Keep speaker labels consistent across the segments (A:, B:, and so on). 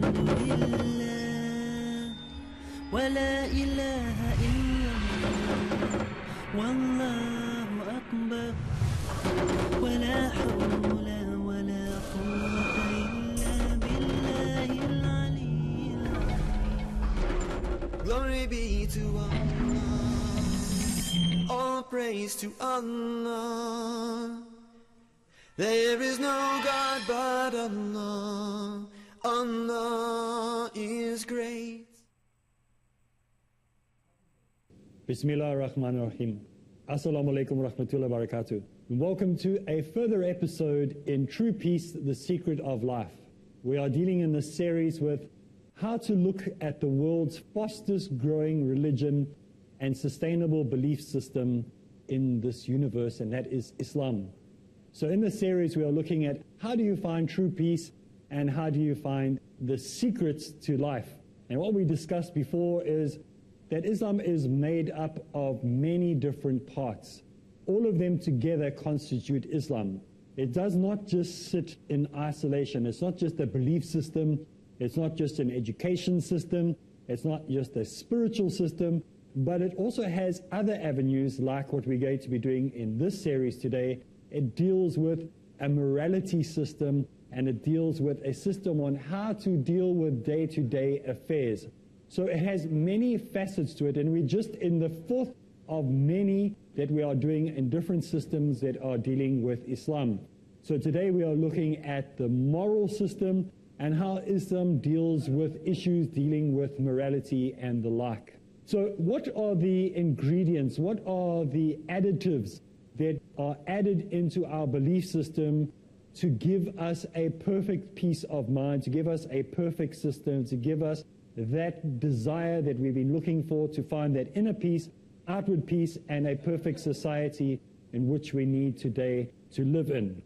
A: لله ولا إله إلا الله والله أكبر ولا حول ولا قوة إلا بالله العلي العظيم. Glory be to Allah, all praise to Allah. There is no God but Allah. Allah is great.
B: Bismillah ar-Rahman ar-Rahim. Assalamu alaikum wa rahmatullahi wa barakatuh. Welcome to a further episode in True Peace, the Secret of Life. We are dealing in this series with how to look at the world's fastest growing religion and sustainable belief system in this universe, and that is Islam. So in this series we are looking at how do you find true peace and how do you find the secrets to life. And what we discussed before is that Islam is made up of many different parts. All of them together constitute Islam. It does not just sit in isolation. It's not just a belief system. It's not just an education system. It's not just a spiritual system. But it also has other avenues like what we're going to be doing in this series today. It deals with a morality system, and it deals with a system on how to deal with day-to-day affairs. So it has many facets to it, and we're just in the fourth of many that we are doing in different systems that are dealing with Islam. So today we are looking at the moral system and how Islam deals with issues dealing with morality and the like. So what are the ingredients, what are the additives that are added into our belief system to give us a perfect peace of mind, to give us a perfect system, to give us that desire that we've been looking for, to find that inner peace, outward peace, and a perfect society in which we need today to live in.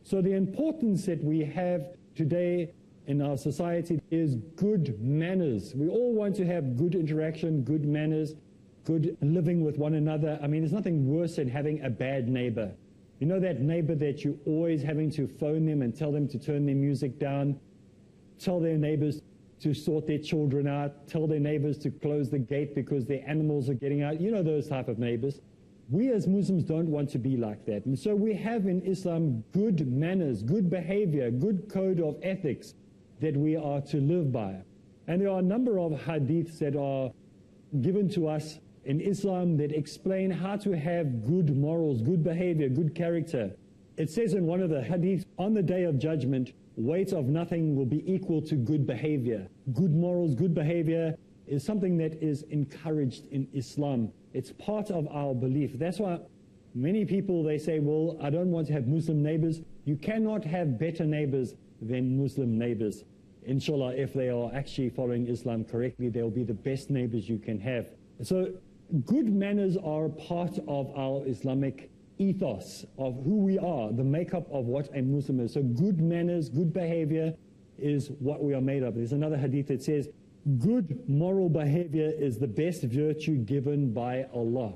B: So the importance that we have today in our society is good manners. We all want to have good interaction, good manners, good living with one another. I mean, there's nothing worse than having a bad neighbor. You know that neighbor that you're always having to phone them and tell them to turn their music down, tell their neighbors to sort their children out, tell their neighbors to close the gate because their animals are getting out. You know those type of neighbors. We as Muslims don't want to be like that. And so we have in Islam good manners, good behavior, good code of ethics that we are to live by. And there are a number of hadiths that are given to us in Islam that explain how to have good morals, good behavior, good character. It says in one of the hadiths, on the day of judgment, weight of nothing will be equal to good behavior. Good morals, good behavior is something that is encouraged in Islam. It's part of our belief. That's why many people, they say, well, I don't want to have Muslim neighbors. You cannot have better neighbors than Muslim neighbors. Inshallah, if they are actually following Islam correctly, they'll be the best neighbors you can have. So good manners are part of our Islamic ethos of who we are, the makeup of what a Muslim is. So good manners, good behavior is what we are made of. There's another hadith that says, good moral behavior is the best virtue given by Allah.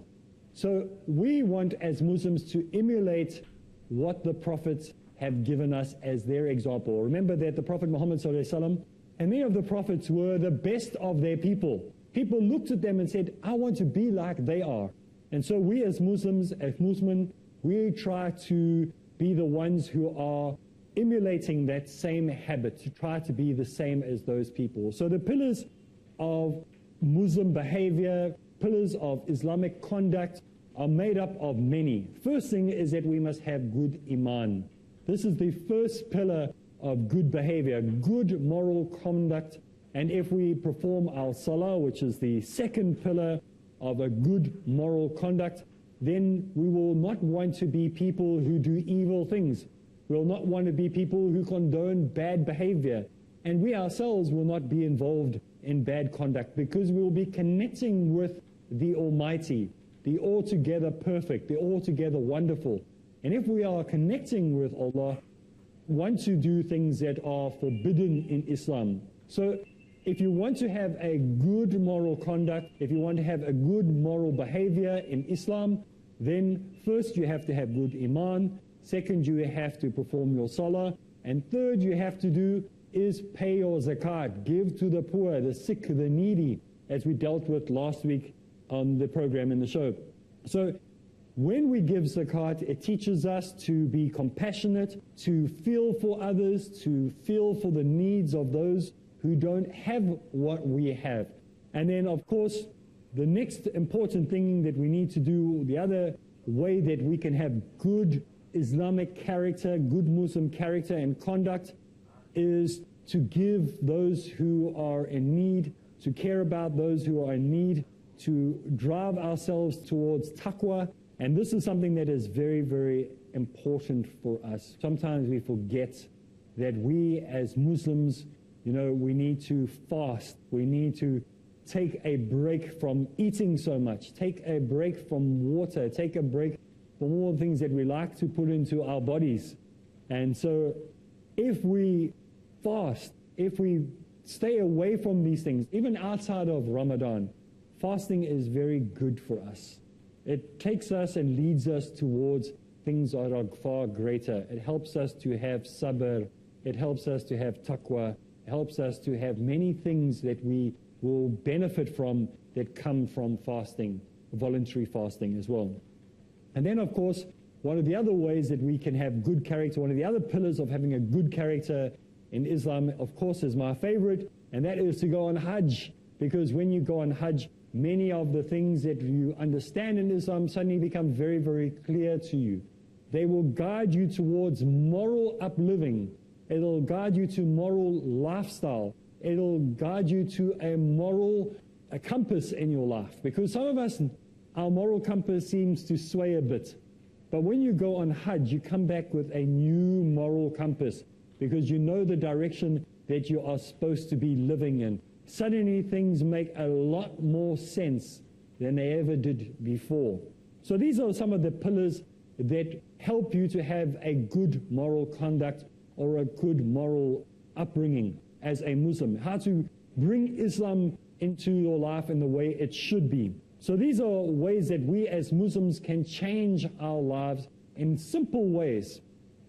B: So we want as Muslims to emulate what the prophets have given us as their example. Remember that the Prophet Muhammed ﷺ and many of the prophets were the best of their people. People looked at them and said, I want to be like they are. And so we as Muslims, as Muslims, we try to be the ones who are emulating that same habit, to try to be the same as those people. So the pillars of Muslim behavior, pillars of Islamic conduct are made up of many. First thing is that we must have good iman. This is the first pillar of good behavior, good moral conduct. And if we perform our salah, which is the second pillar of a good moral conduct, then we will not want to be people who do evil things. We will not want to be people who condone bad behavior. And we ourselves will not be involved in bad conduct because we will be connecting with the Almighty, the altogether perfect, the altogether wonderful. And if we are connecting with Allah, want to do things that are forbidden in Islam. So if you want to have a good moral conduct, if you want to have a good moral behavior in Islam, then first you have to have good iman, second you have to perform your salah, and third you have to do is pay your zakat, give to the poor, the sick, the needy, as we dealt with last week on the program in the show. So when we give zakat, it teaches us to be compassionate, to feel for others, to feel for the needs of those who don't have what we have. And then, of course, the next important thing that we need to do, the other way that we can have good Islamic character, good Muslim character and conduct, is to give those who are in need, to care about those who are in need, to drive ourselves towards taqwa. And this is something that is very, very important for us. Sometimes we forget that we as Muslims, we need to fast. We need to take a break from eating so much, take a break from water, take a break from all the things that we like to put into our bodies. And so if we fast, if we stay away from these things, even outside of Ramadan, fasting is very good for us. It takes us and leads us towards things that are far greater. It helps us to have sabr. It helps us to have taqwa. It helps us to have many things that we will benefit from that come from fasting, voluntary fasting as well. And then, of course, one of the other ways that we can have good character, one of the other pillars of having a good character in Islam, of course, is my favorite, and that is to go on Hajj. Because when you go on Hajj, many of the things that you understand in Islam suddenly become very, very clear to you. They will guide you towards moral upliving. It'll guide you to moral lifestyle. It'll guide you to a moral compass in your life. Because some of us, our moral compass seems to sway a bit. But when you go on Hajj, you come back with a new moral compass because you know the direction that you are supposed to be living in. Suddenly things make a lot more sense than they ever did before. So these are some of the pillars that help you to have a good moral conduct or a good moral upbringing as a Muslim. How to bring Islam into your life in the way it should be. So these are ways that we as Muslims can change our lives in simple ways.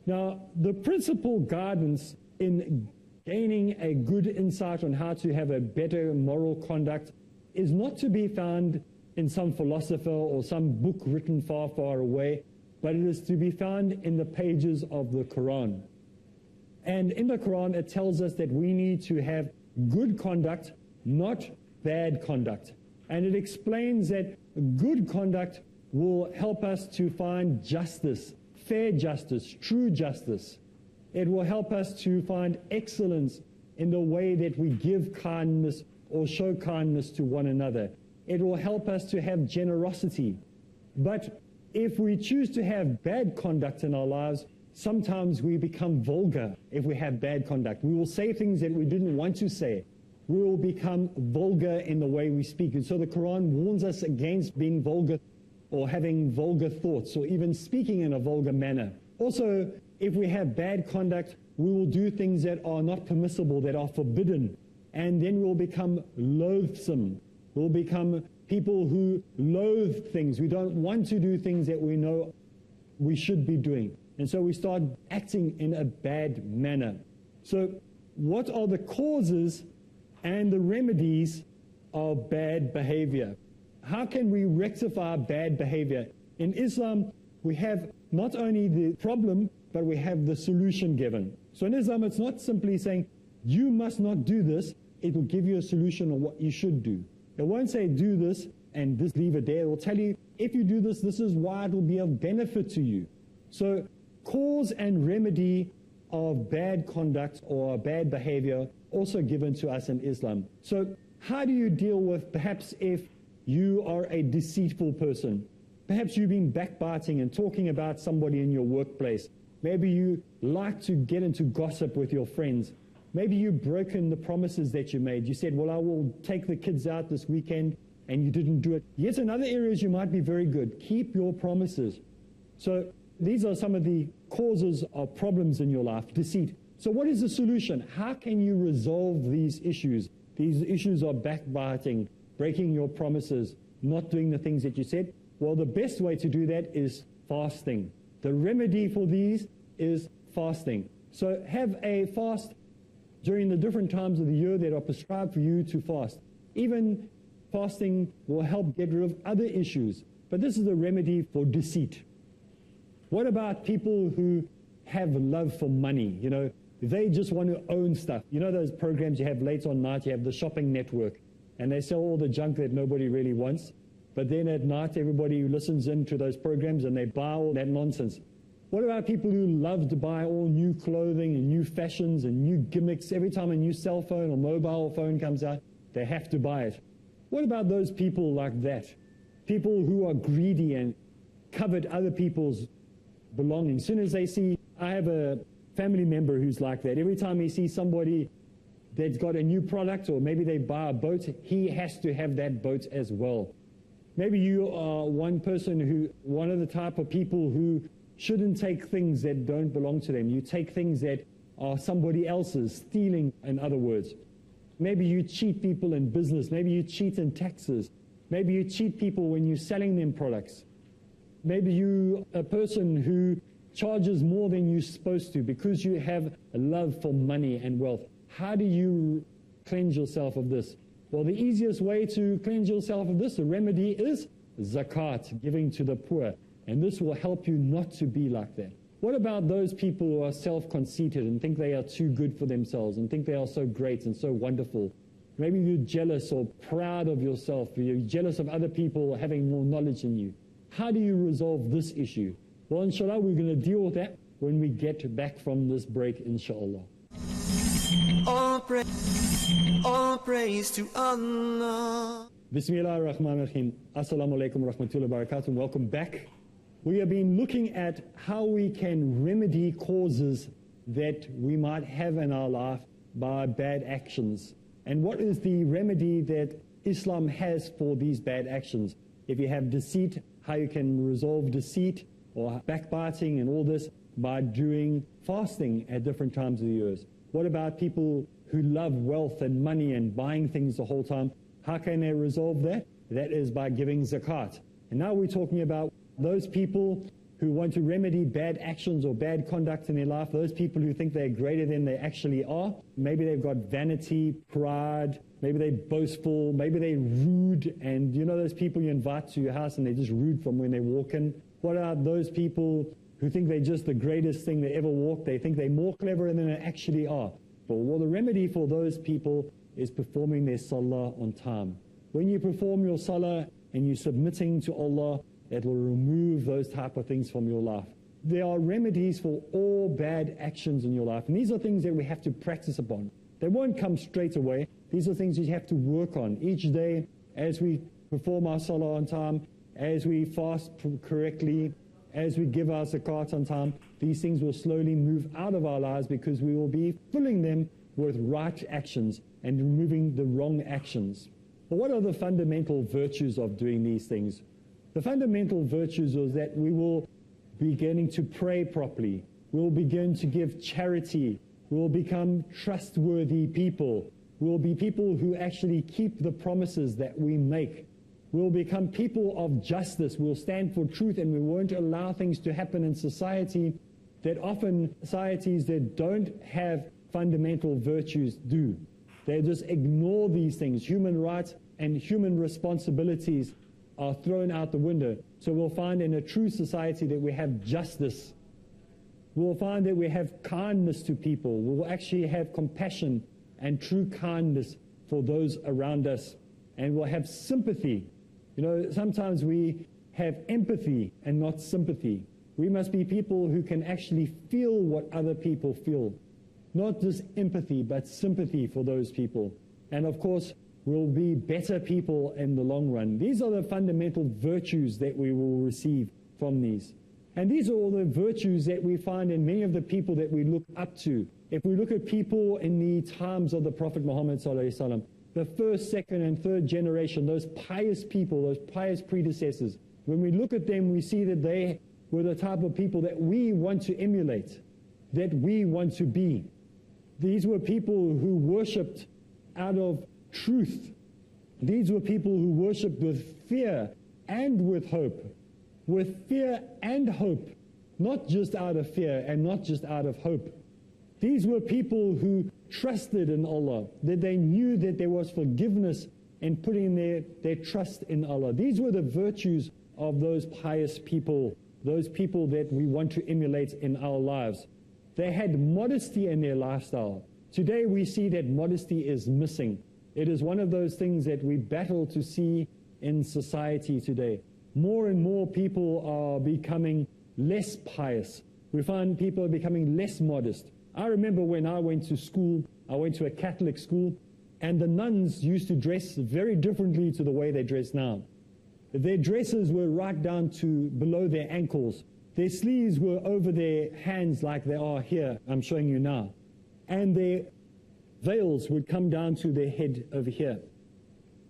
B: Now, the principal guidance in gaining a good insight on how to have a better moral conduct is not to be found in some philosopher or some book written far, far away, but it is to be found in the pages of the Quran. And in the Quran, it tells us that we need to have good conduct, not bad conduct. And it explains that good conduct will help us to find justice, fair justice, true justice. It will help us to find excellence in the way that we give kindness or show kindness to one another. It will help us to have generosity. But if we choose to have bad conduct in our lives, sometimes we become vulgar if we have bad conduct. We will say things that we didn't want to say. We will become vulgar in the way we speak. And so the Quran warns us against being vulgar or having vulgar thoughts or even speaking in a vulgar manner. Also, if we have bad conduct, we will do things that are not permissible, that are forbidden. And then we'll become loathsome. We'll become people who loathe things. We don't want to do things that we know we should be doing. And so we start acting in a bad manner. So what are the causes and the remedies of bad behavior? How can we rectify bad behavior? In Islam, we have not only the problem, but we have the solution given. So in Islam, it's not simply saying, you must not do this. It will give you a solution on what you should do. It won't say, do this and just leave it there. It will tell you, if you do this, this is why it will be of benefit to you. So cause and remedy of bad conduct or bad behavior also given to us in Islam. So how do you deal with perhaps if you are a deceitful person? Perhaps you've been backbiting and talking about somebody in your workplace. Maybe you like to get into gossip with your friends. Maybe you've broken the promises that you made. You said, well, I will take the kids out this weekend, and you didn't do it. Yet in other areas you might be very good. Keep your promises. So these are some of the causes of problems in your life, deceit. So what is the solution? How can you resolve these issues? These issues are backbiting, breaking your promises, not doing the things that you said. Well, the best way to do that is fasting. The remedy for these is fasting. So have a fast during the different times of the year that are prescribed for you to fast. Even fasting will help get rid of other issues. But this is a remedy for deceit. What about people who have love for money? You know, they just want to own stuff. You know those programs you have late on night, you have the shopping network, and they sell all the junk that nobody really wants. But then at night, everybody listens in to those programs and they buy all that nonsense. What about people who love to buy all new clothing and new fashions and new gimmicks? Every time a new cell phone or mobile phone comes out, they have to buy it. What about those people like that? People who are greedy and covet other people's belongings. As soon as they see, I have a family member who's like that. Every time he sees somebody that's got a new product, or maybe they buy a boat, he has to have that boat as well. Maybe you are one of the type of people who shouldn't take things that don't belong to them. You take things that are somebody else's, stealing, in other words. Maybe you cheat people in business. Maybe you cheat in taxes. Maybe you cheat people when you're selling them products. Maybe you're a person who charges more than you're supposed to because you have a love for money and wealth. How do you cleanse yourself of this? Well, the easiest way to cleanse yourself of this, the remedy is zakat, giving to the poor. And this will help you not to be like that. What about those people who are self-conceited and think they are too good for themselves and think they are so great and so wonderful? Maybe you're jealous or proud of yourself. You're jealous of other people having more knowledge than you. How do you resolve this issue? Well, inshallah, we're going to deal with that when we get back from this break, inshallah.
A: All praise to Allah.
B: Bismillah ar-Rahman ar-Rahim. Assalamu alaikum wa rahmatullahi wa barakatuh. Welcome back. We have been looking at how we can remedy causes that we might have in our life by bad actions. And what is the remedy that Islam has for these bad actions? If you have deceit, how you can resolve deceit or backbiting and all this by doing fasting at different times of the years. What about people who love wealth and money and buying things the whole time? How can they resolve that? That is by giving zakat. And now we're talking about those people who want to remedy bad actions or bad conduct in their life, those people who think they're greater than they actually are. Maybe they've got vanity, pride, maybe they're boastful, maybe they're rude, and you know those people you invite to your house and they're just rude from when they walk in. What are those people who think they're just the greatest thing that ever walked? They think they're more clever than they actually are. But well, the remedy for those people is performing their salah on time. When you perform your salah and you're submitting to Allah, that will remove those type of things from your life. There are remedies for all bad actions in your life, and these are things that we have to practice upon. They won't come straight away. These are things you have to work on each day as we perform our salah on time, as we fast correctly, as we give our zakat on time. These things will slowly move out of our lives because we will be filling them with right actions and removing the wrong actions. But what are the fundamental virtues of doing these things? The fundamental virtues is that we will be beginning to pray properly. We will begin to give charity. We will become trustworthy people. We will be people who actually keep the promises that we make. We will become people of justice. We will stand for truth, and we won't allow things to happen in society that often societies that don't have fundamental virtues do. They just ignore these things. Human rights and human responsibilities are thrown out the window. So we'll find in a true society that we have justice. We'll find that we have kindness to people. We'll actually have compassion and true kindness for those around us. And we'll have sympathy. You know, sometimes we have empathy and not sympathy. We must be people who can actually feel what other people feel. Not just empathy, but sympathy for those people. And of course, we'll be better people in the long run. These are the fundamental virtues that we will receive from these. And these are all the virtues that we find in many of the people that we look up to. If we look at people in the times of the Prophet Muhammad ﷺ, the first, second, and third generation, those pious people, those pious predecessors, when we look at them, we see that they were the type of people that we want to emulate, that we want to be. These were people who worshipped out of truth. These were people who worshipped with fear and with hope. With fear and hope, not just out of fear and not just out of hope. These were people who trusted in Allah, that they knew that there was forgiveness in putting their trust in Allah. These were the virtues of those pious people, those people that we want to emulate in our lives. They had modesty in their lifestyle. Today we see that modesty is missing. It is one of those things that we battle to see in society today. More and more people are becoming less pious. We find people are becoming less modest. I remember when I went to school, I went to a Catholic school, and the nuns used to dress very differently to the way they dress now. Their dresses were right down to below their ankles. Their sleeves were over their hands like they are here, I'm showing you now. And their veils would come down to their head over here.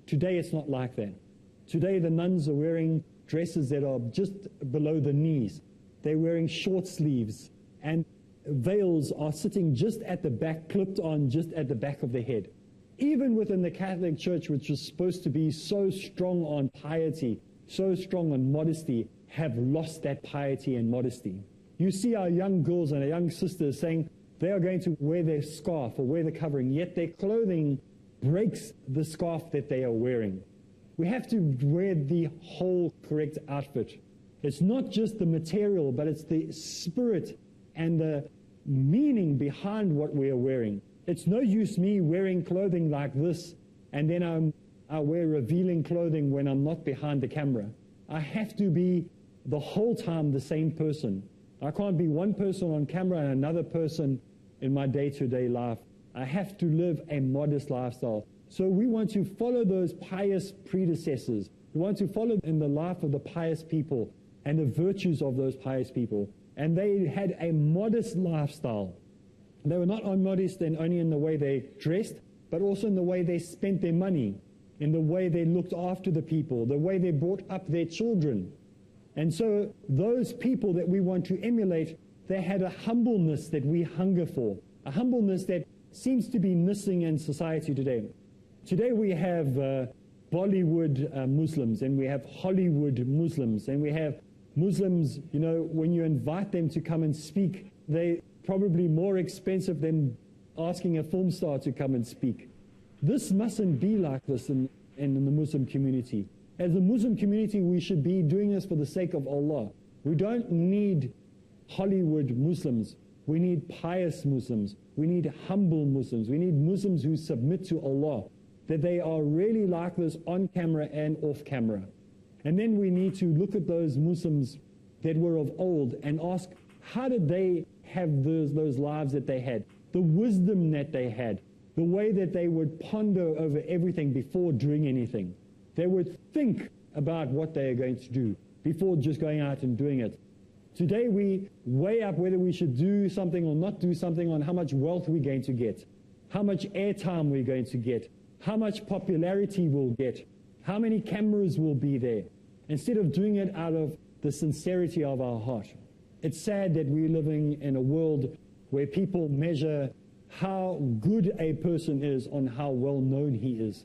B: Today it's not like that. Today the nuns are wearing dresses that are just below the knees. They're wearing short sleeves, and veils are sitting just at the back, clipped on just at the back of the head. Even within the Catholic Church, which is supposed to be so strong on piety, so strong on modesty, have lost that piety and modesty. You see our young girls and our young sisters saying they are going to wear their scarf or wear the covering, yet their clothing breaks the scarf that they are wearing. We have to wear the whole correct outfit. It's not just the material, but it's the spirit and the meaning behind what we are wearing. It's no use me wearing clothing like this and then I wear revealing clothing when I'm not behind the camera. I have to be the whole time the same person. I can't be one person on camera and another person in my day-to-day life. I have to live a modest lifestyle. So we want to follow those pious predecessors. We want to follow in the life of the pious people and the virtues of those pious people. And they had a modest lifestyle. They were not modest only in the way they dressed, but also in the way they spent their money, in the way they looked after the people, the way they brought up their children. And so those people that we want to emulate, they had a humbleness that we hunger for, a humbleness that seems to be missing in society today. Today we have Bollywood Muslims, and we have Hollywood Muslims, and we have Muslims, you know, when you invite them to come and speak, they're probably more expensive than asking a film star to come and speak. This mustn't be like this in the Muslim community. As a Muslim community, we should be doing this for the sake of Allah. We don't need Hollywood Muslims. We need pious Muslims. We need humble Muslims. We need Muslims who submit to Allah, that they are really like this on camera and off camera. And then we need to look at those Muslims that were of old and ask, how did they have those lives that they had? The wisdom that they had, the way that they would ponder over everything before doing anything. They would think about what they are going to do before just going out and doing it. Today we weigh up whether we should do something or not do something on how much wealth we're going to get, how much airtime we're going to get, how much popularity we'll get, how many cameras will be there, instead of doing it out of the sincerity of our heart. It's sad that we're living in a world where people measure how good a person is on how well known he is.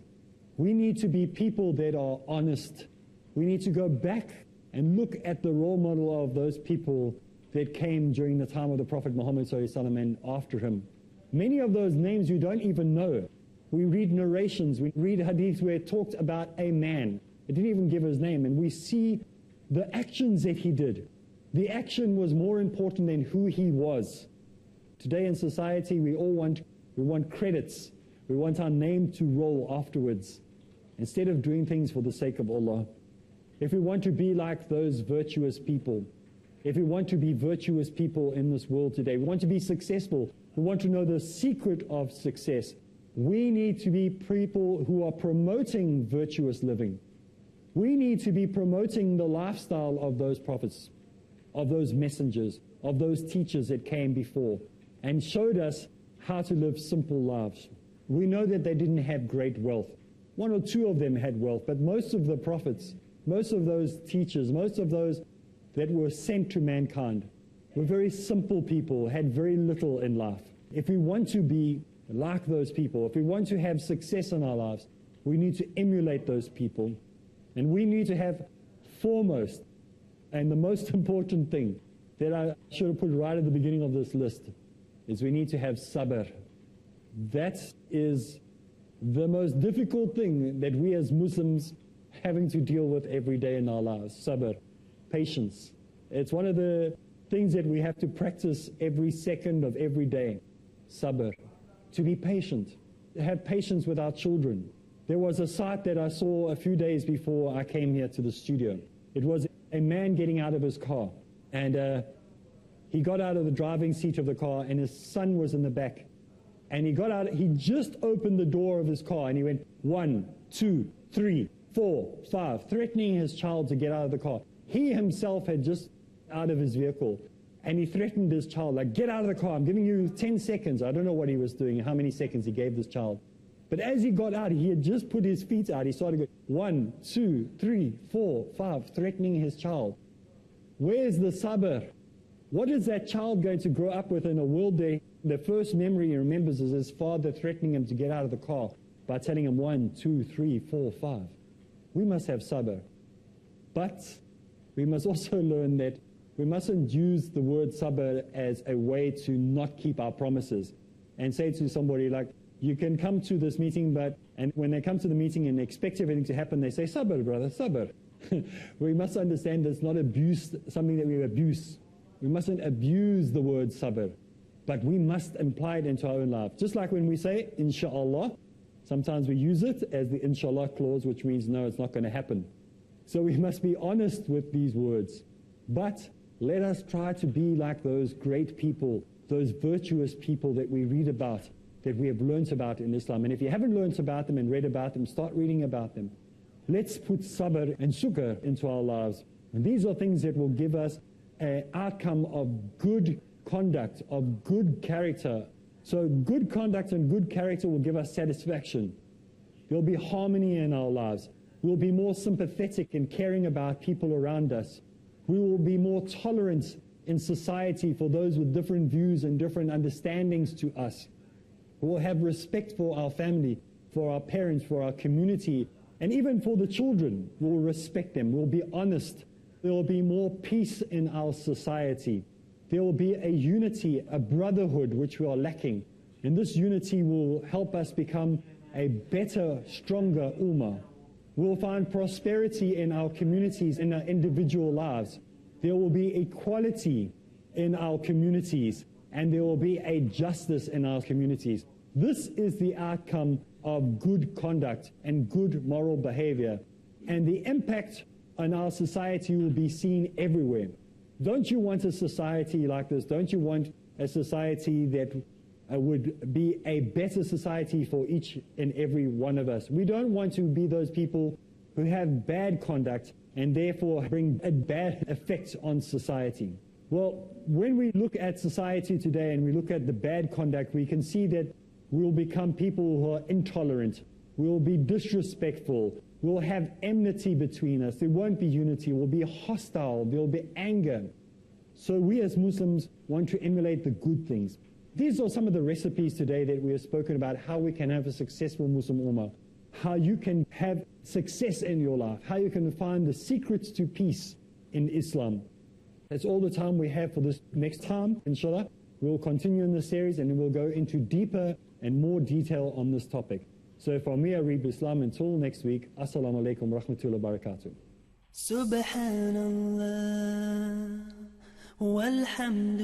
B: We need to be people that are honest. We need to go back and look at the role model of those people that came during the time of the Prophet Muhammad and after him. Many of those names you don't even know. We read narrations, we read hadiths where it talked about a man. It didn't even give his name, and we see the actions that he did. The action was more important than who he was. Today in society, we want credits. We want our name to roll afterwards, instead of doing things for the sake of Allah. If we want to be like those virtuous people, if we want to be virtuous people in this world today, we want to be successful, we want to know the secret of success, we need to be people who are promoting virtuous living. We need to be promoting the lifestyle of those prophets, of those messengers, of those teachers that came before and showed us how to live simple lives. We know that they didn't have great wealth. One or two of them had wealth, but most of the prophets, most of those teachers, most of those that were sent to mankind were very simple people, had very little in life. If we want to be like those people, if we want to have success in our lives, we need to emulate those people. And we need to have foremost, and the most important thing that I should have put right at the beginning of this list, is we need to have sabr. That is the most difficult thing that we as Muslims having to deal with every day in our lives. Sabr, patience. It's one of the things that we have to practice every second of every day. Sabr, to be patient, to have patience with our children. There was a sight that I saw a few days before I came here to the studio. It was a man getting out of his car, and he got out of the driving seat of the car, and his son was in the back. And he got out, he just opened the door of his car, and he went 1, 2, 3, 4, 5, threatening his child to get out of the car. He himself had just out of his vehicle, and he threatened his child, like, get out of the car, I'm giving you 10 seconds. I don't know what he was doing, how many seconds he gave this child. But as he got out, he had just put his feet out. He started going 1, 2, 3, 4, 5, threatening his child. Where's the sabr? What is that child going to grow up with in a world day? The first memory he remembers is his father threatening him to get out of the car by telling him 1, 2, 3, 4, 5. We must have sabr. But we must also learn that we mustn't use the word sabr as a way to not keep our promises and say to somebody like, you can come to this meeting, and when they come to the meeting and expect everything to happen, they say, sabr, brother, sabr. We must understand that's not abuse, something that we abuse. We mustn't abuse the word sabr, but we must imply it into our own life. Just like when we say, inshallah, sometimes we use it as the inshallah clause, which means no, it's not going to happen. So we must be honest with these words. But let us try to be like those great people, those virtuous people that we read about, that we have learnt about in Islam. And if you haven't learnt about them and read about them, start reading about them. Let's put sabr and shukr into our lives. And these are things that will give us an outcome of good conduct, of good character. So good conduct and good character will give us satisfaction. There'll be harmony in our lives. We'll be more sympathetic and caring about people around us. We will be more tolerant in society for those with different views and different understandings to us. We'll have respect for our family, for our parents, for our community, and even for the children. We'll respect them. We'll be honest. There will be more peace in our society. There will be a unity, a brotherhood, which we are lacking. And this unity will help us become a better, stronger ummah. We'll find prosperity in our communities, in our individual lives. There will be equality in our communities, and there will be a justice in our communities. This is the outcome of good conduct and good moral behavior. And the impact on our society will be seen everywhere. Don't you want a society like this? Don't you want a society that would be a better society for each and every one of us? We don't want to be those people who have bad conduct and therefore bring a bad effect on society. Well, when we look at society today and we look at the bad conduct, we can see that we'll become people who are intolerant. We'll be disrespectful. We'll have enmity between us. There won't be unity. We'll be hostile. There'll be anger. So we as Muslims want to emulate the good things. These are some of the recipes today that we have spoken about, how we can have a successful Muslim ummah, how you can have success in your life, how you can find the secrets to peace in Islam. That's all the time we have for this. Next time, inshallah, we'll continue in this series and we'll go into deeper and more detail on this topic. So from me, Areeb Islam, until next week, Assalamu alaikum wa rahmatullahi wa barakatuh.
A: Subhanallah walhamdulillah.